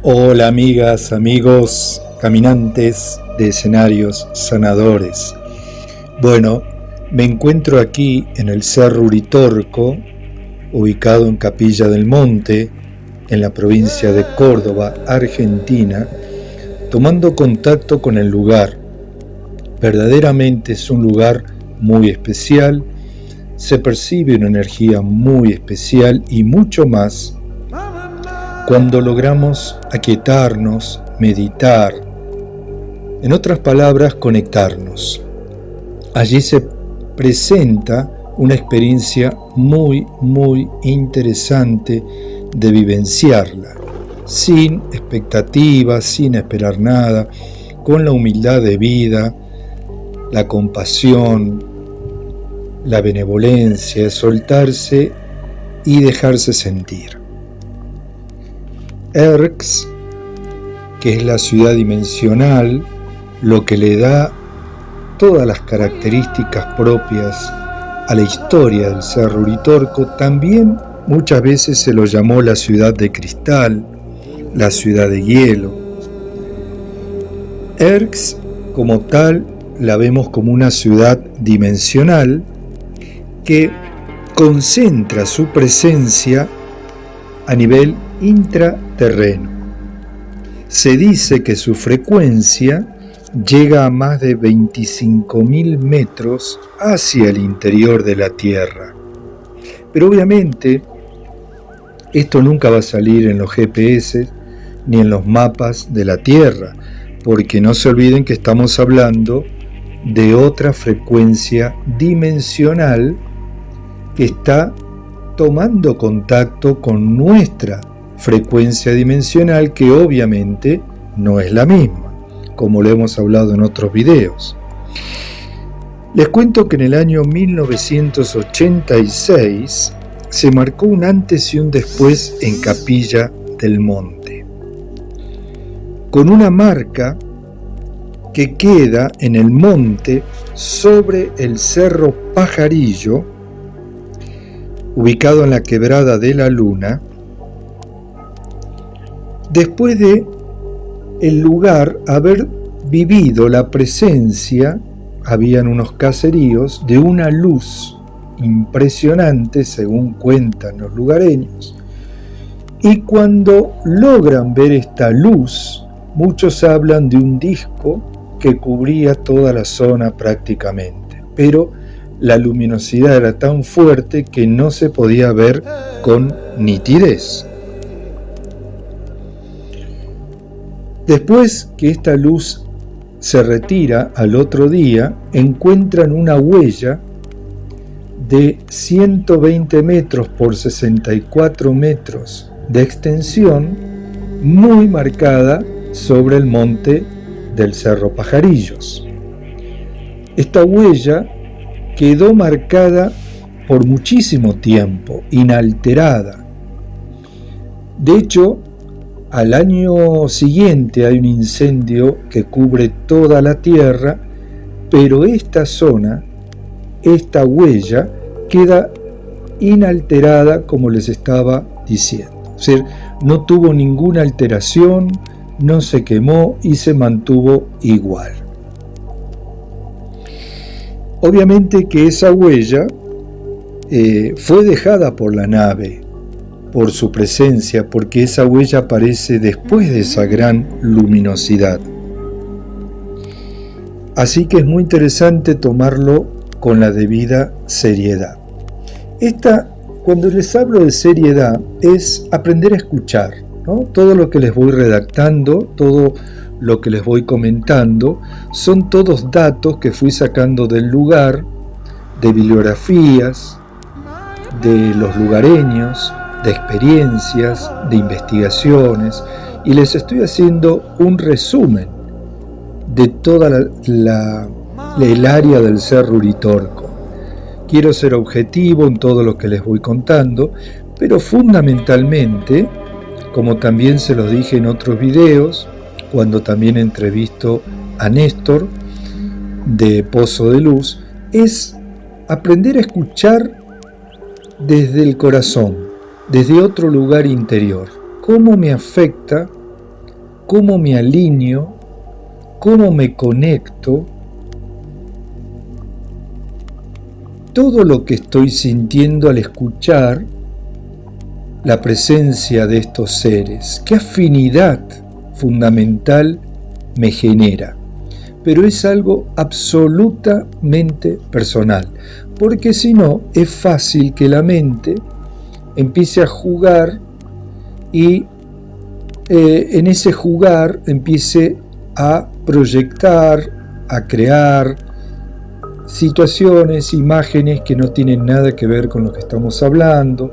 Hola amigas, amigos, caminantes de escenarios sanadores. Bueno, me encuentro aquí en el Cerro Uritorco, ubicado en Capilla del Monte, en la provincia de Córdoba, Argentina, tomando contacto con el lugar. Verdaderamente es un lugar muy especial, se percibe una energía muy especial y mucho más cuando logramos aquietarnos, meditar, en otras palabras, conectarnos. Allí se presenta una experiencia muy interesante de vivenciarla, sin expectativas, sin esperar nada, con la humildad de vida, la compasión, la benevolencia, soltarse y dejarse sentir. Erx, que es la ciudad dimensional, lo que le da todas las características propias a la historia del Cerro Uritorco, también muchas veces se lo llamó la ciudad de cristal, la ciudad de hielo. Erx, como tal, la vemos como una ciudad dimensional que concentra su presencia a nivel intraterreno. Se dice que su frecuencia llega a más de 25.000 metros hacia el interior de la Tierra. Pero obviamente esto nunca va a salir en los GPS ni en los mapas de la Tierra, porque no se olviden que estamos hablando de otra frecuencia dimensional que está tomando contacto con nuestra frecuencia dimensional, que obviamente no es la misma, como lo hemos hablado en otros videos. Les cuento que en el año 1986 se marcó un antes y un después en Capilla del Monte, con una marca que queda en el monte sobre el Cerro Pajarillo, ubicado en la Quebrada de la Luna, después de el lugar haber vivido la presencia, habían unos caseríos, de una luz impresionante, según cuentan los lugareños, y cuando logran ver esta luz, muchos hablan de un disco que cubría toda la zona prácticamente, pero la luminosidad era tan fuerte que no se podía ver con nitidez. Después que esta luz se retira al otro día, encuentran una huella de 120 metros por 64 metros de extensión, muy marcada sobre el monte del Cerro Pajarillos. Esta huella quedó marcada por muchísimo tiempo, inalterada. De hecho, al año siguiente hay un incendio que cubre toda la tierra, pero esta zona, esta huella, queda inalterada, como les estaba diciendo. Es decir, no tuvo ninguna alteración, no se quemó y se mantuvo igual. Obviamente que esa huella fue dejada por la nave, por su presencia, porque esa huella aparece después de esa gran luminosidad. Así que es muy interesante tomarlo con la debida seriedad. Cuando les hablo de seriedad, es aprender a escuchar, ¿no? Todo lo que les voy redactando, todo lo que les voy comentando, son todos datos que fui sacando del lugar, de bibliografías, de los lugareños, de experiencias, de investigaciones, y les estoy haciendo un resumen de toda la el área del Cerro Uritorco. Quiero ser objetivo en todo lo que les voy contando, pero fundamentalmente, como también se los dije en otros videos, cuando también entrevisto a Néstor de Pozo de Luz, es aprender a escuchar desde el corazón, desde otro lugar interior. ¿Cómo me afecta? ¿Cómo me alineo? ¿Cómo me conecto? Todo lo que estoy sintiendo al escuchar la presencia de estos seres, qué afinidad fundamental me genera. Pero es algo absolutamente personal, porque si no, es fácil que la mente empiece a jugar y en ese jugar empiece a proyectar, a crear situaciones, imágenes que no tienen nada que ver con lo que estamos hablando,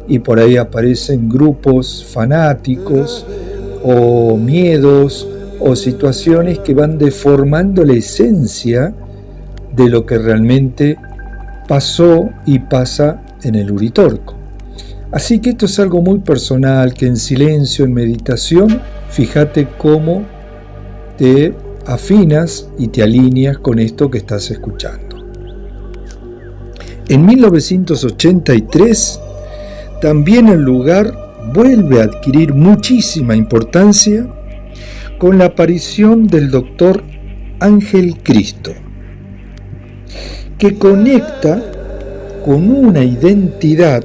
y por ahí aparecen grupos fanáticos o miedos o situaciones que van deformando la esencia de lo que realmente pasó y pasa en el Uritorco. Así que esto es algo muy personal, que en silencio, en meditación, fíjate cómo te afinas y te alineas con esto que estás escuchando. En 1983, también el lugar vuelve a adquirir muchísima importancia con la aparición del doctor Ángel Cristo, que conecta con una identidad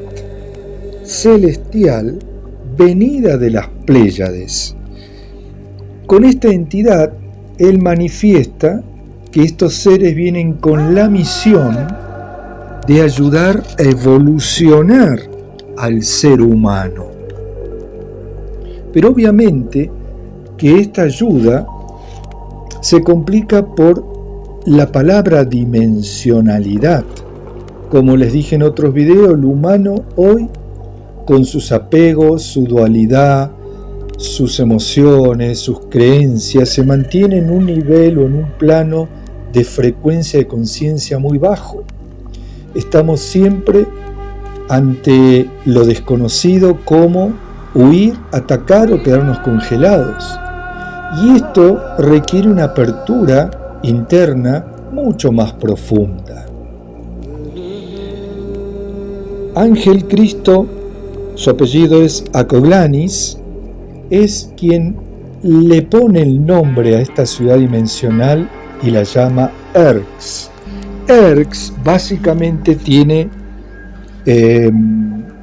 celestial venida de las Pléyades. Con esta entidad, él manifiesta que estos seres vienen con la misión de ayudar a evolucionar al ser humano. Pero obviamente que esta ayuda se complica por la palabra dimensionalidad. Como les dije en otros videos, el humano hoy, con sus apegos, su dualidad, sus emociones, sus creencias, se mantiene en un nivel o en un plano de frecuencia de conciencia muy bajo. Estamos siempre ante lo desconocido, como huir, atacar o quedarnos congelados. Y esto requiere una apertura interna mucho más profunda. Ángel Cristo, su apellido es Acoglanis, es quien le pone el nombre a esta ciudad dimensional y la llama Erx. Erx básicamente tiene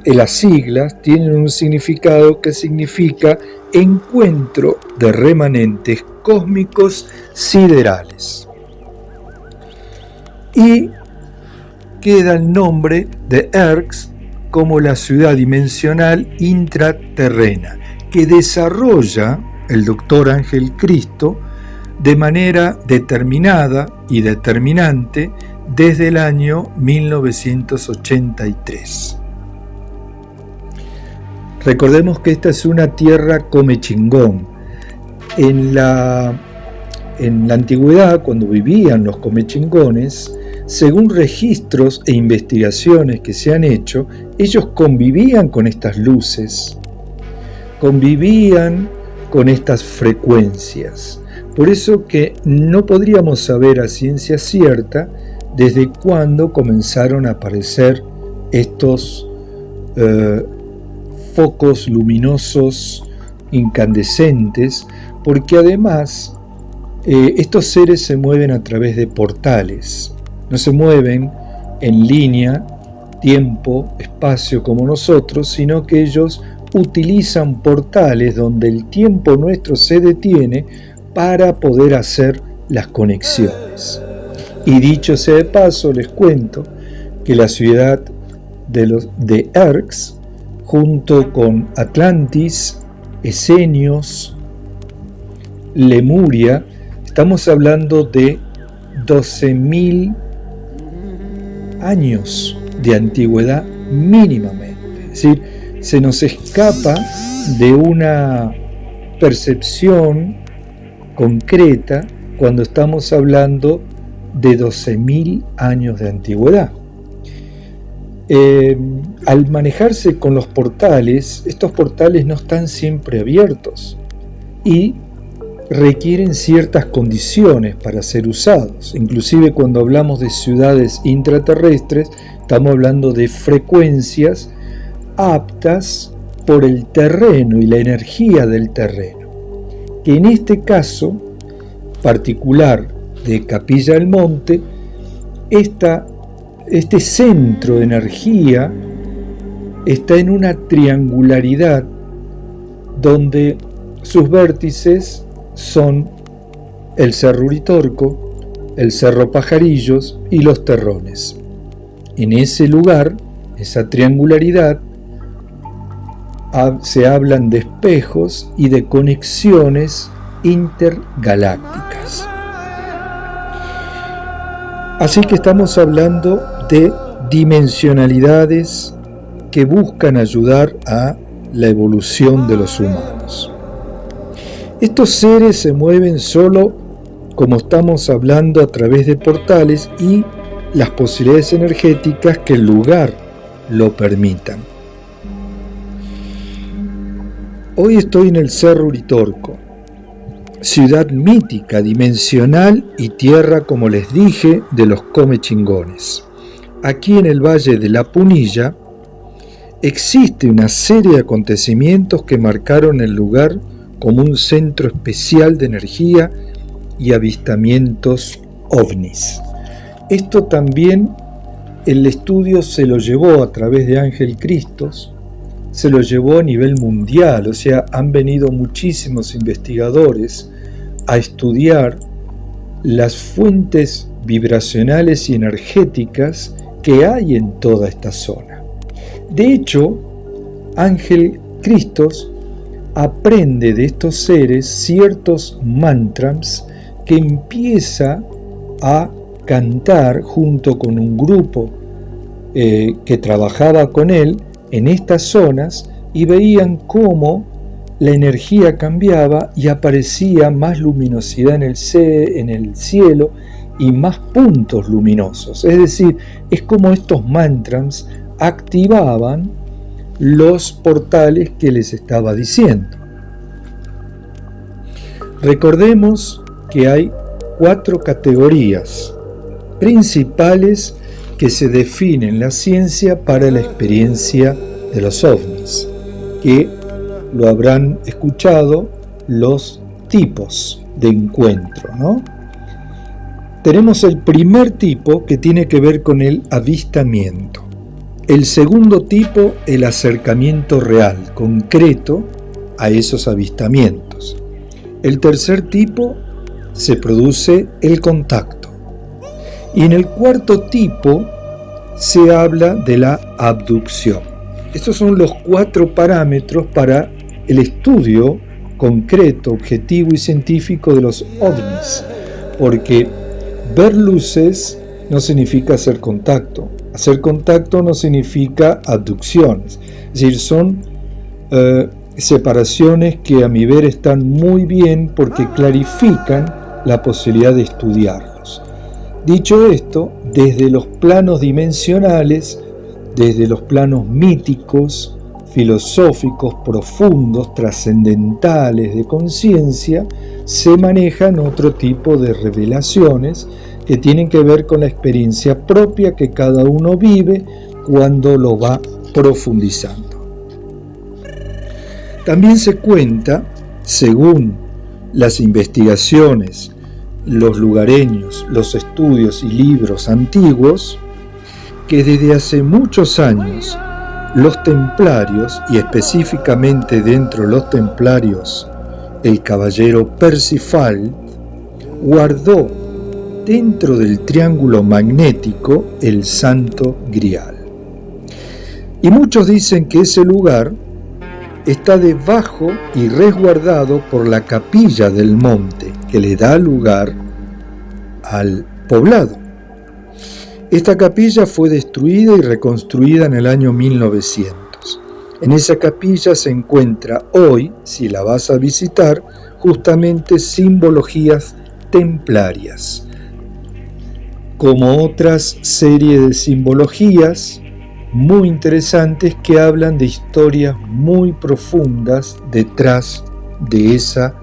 las siglas tienen un significado que significa encuentro de remanentes cósmicos siderales. Y queda el nombre de Erx como la ciudad dimensional intraterrena, que desarrolla el doctor Ángel Cristo de manera determinada y determinante desde el año 1983. Recordemos que esta es una tierra come chingón. En la antigüedad, cuando vivían los comechingones, según registros e investigaciones que se han hecho, ellos convivían con estas luces, convivían con estas frecuencias. Por eso que no podríamos saber a ciencia cierta desde cuándo comenzaron a aparecer estos focos luminosos incandescentes, porque además estos seres se mueven a través de portales, no se mueven en línea, tiempo, espacio como nosotros, sino que ellos utilizan portales donde el tiempo nuestro se detiene para poder hacer las conexiones. Y dicho sea de paso, les cuento que la ciudad de Erx, junto con Atlantis, Esenios, Lemuria, estamos hablando de 12.000 años de antigüedad mínimamente. Es decir, se nos escapa de una percepción concreta cuando estamos hablando de 12.000 años de antigüedad. Al manejarse con los portales, estos portales no están siempre abiertos y requieren ciertas condiciones para ser usados. Inclusive cuando hablamos de ciudades intraterrestres, estamos hablando de frecuencias aptas por el terreno y la energía del terreno, que en este caso particular de Capilla del Monte, este centro de energía está en una triangularidad donde sus vértices son el Cerro Uritorco, el Cerro Pajarillos y los Terrones. En ese lugar, esa triangularidad, se hablan de espejos y de conexiones intergalácticas. Así que estamos hablando de dimensionalidades que buscan ayudar a la evolución de los humanos. Estos seres se mueven solo, como estamos hablando, a través de portales y las posibilidades energéticas que el lugar lo permitan. Hoy estoy en el Cerro Uritorco, ciudad mítica, dimensional y tierra, como les dije, de los comechingones. Aquí en el Valle de la Punilla existe una serie de acontecimientos que marcaron el lugar como un centro especial de energía y avistamientos ovnis. Esto también el estudio se lo llevó a través de Ángel Cristos, se lo llevó a nivel mundial, o sea, han venido muchísimos investigadores a estudiar las fuentes vibracionales y energéticas que hay en toda esta zona. De hecho, Ángel Cristos aprende de estos seres ciertos mantras que empieza a cantar junto con un grupo que trabajaba con él en estas zonas, y veían cómo la energía cambiaba y aparecía más luminosidad en el cielo y más puntos luminosos. Es decir, es como estos mantras activaban los portales que les estaba diciendo. Recordemos que hay 4 categorías principales que se definen en la ciencia para la experiencia de los ovnis, que lo habrán escuchado, los tipos de encuentro, ¿no? Tenemos el primer tipo, que tiene que ver con el avistamiento. El segundo tipo, el acercamiento real, concreto, a esos avistamientos. El tercer tipo, se produce el contacto. Y en el cuarto tipo se habla de la abducción. Estos son los 4 parámetros para el estudio concreto, objetivo y científico de los ovnis, porque ver luces no significa hacer contacto no significa abducciones, es decir, son separaciones que a mi ver están muy bien porque clarifican la posibilidad de estudiarlos. Dicho esto, desde los planos dimensionales, desde los planos míticos, filosóficos, profundos, trascendentales de conciencia, se manejan otro tipo de revelaciones que tienen que ver con la experiencia propia que cada uno vive cuando lo va profundizando. También se cuenta, según las investigaciones, los lugareños, los estudios y libros antiguos, que desde hace muchos años los templarios, y específicamente dentro de los templarios el caballero Percival, guardó dentro del triángulo magnético el Santo Grial. Y muchos dicen que ese lugar está debajo y resguardado por la capilla del monte que le da lugar al poblado. Esta capilla fue destruida y reconstruida en el año 1900. En esa capilla se encuentra hoy, si la vas a visitar, justamente simbologías templarias. como otras series de simbologías muy interesantes que hablan de historias muy profundas detrás de ese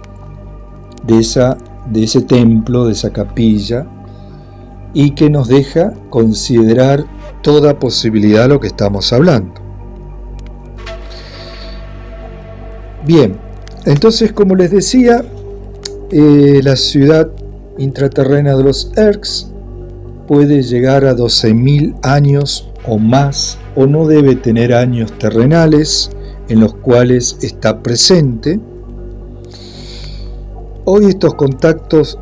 templo, de esa capilla, y que nos deja considerar toda posibilidad de lo que estamos hablando. Bien, entonces, como les decía, la ciudad intraterrena de los Erks puede llegar a 12.000 años o más, o no debe tener años terrenales en los cuales está presente. Hoy estos contactos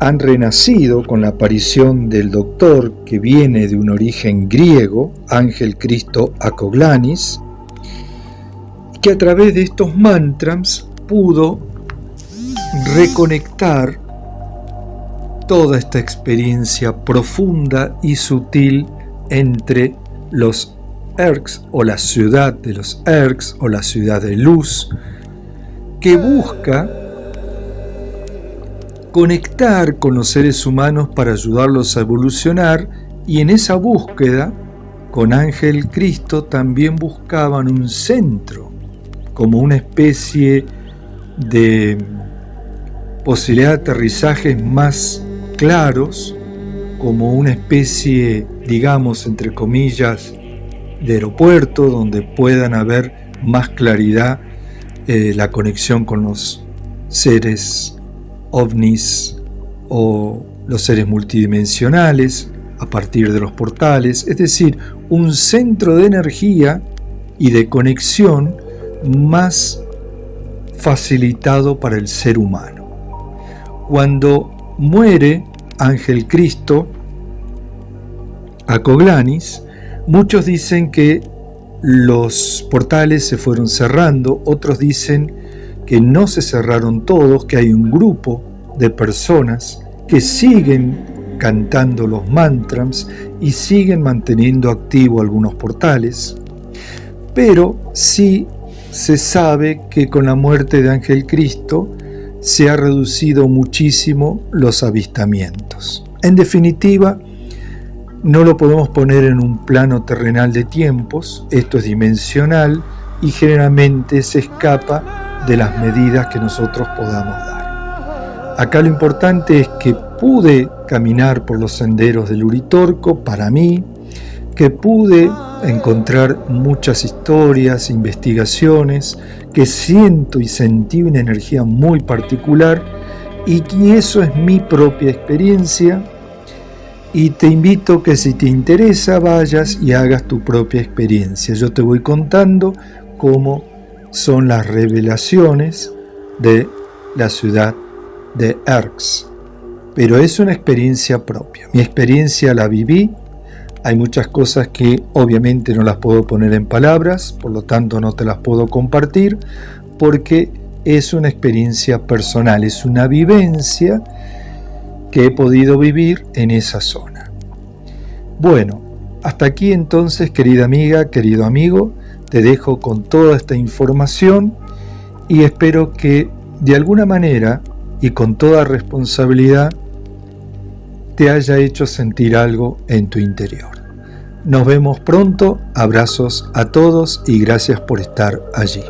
han renacido con la aparición del Doctor, que viene de un origen griego, Ángel Cristo Akoglanis, que a través de estos mantras pudo reconectar toda esta experiencia profunda y sutil entre los Erks, o la ciudad de los Erks, o la ciudad de luz, que busca conectar con los seres humanos para ayudarlos a evolucionar, y en esa búsqueda, con Ángel Cristo también buscaban un centro, como una especie de posibilidad de aterrizajes más claros, como una especie, digamos, entre comillas, de aeropuerto, donde puedan haber más claridad la conexión con los seres ovnis o los seres multidimensionales a partir de los portales, es decir, un centro de energía y de conexión más facilitado para el ser humano. Cuando muere Ángel Cristo Akoglanis, muchos dicen que los portales se fueron cerrando, otros dicen que no se cerraron todos, que hay un grupo de personas que siguen cantando los mantras y siguen manteniendo activo algunos portales, pero sí se sabe que con la muerte de Ángel Cristo se ha reducido muchísimo los avistamientos. En definitiva, no lo podemos poner en un plano terrenal de tiempos, esto es dimensional y generalmente se escapa de las medidas que nosotros podamos dar. Acá lo importante es que pude caminar por los senderos del Uritorco, para mí, que pude encontrar muchas historias, investigaciones, que siento y sentí una energía muy particular, y que eso es mi propia experiencia, y te invito que si te interesa vayas y hagas tu propia experiencia. Yo te voy contando cómo son las revelaciones de la ciudad de Erks, pero es una experiencia propia. Mi experiencia la viví. Hay muchas cosas que obviamente no las puedo poner en palabras, por lo tanto no te las puedo compartir, porque es una experiencia personal, es una vivencia que he podido vivir en esa zona. Bueno, hasta aquí entonces, querida amiga, querido amigo, te dejo con toda esta información y espero que de alguna manera y con toda responsabilidad te haya hecho sentir algo en tu interior. Nos vemos pronto, abrazos a todos y gracias por estar allí.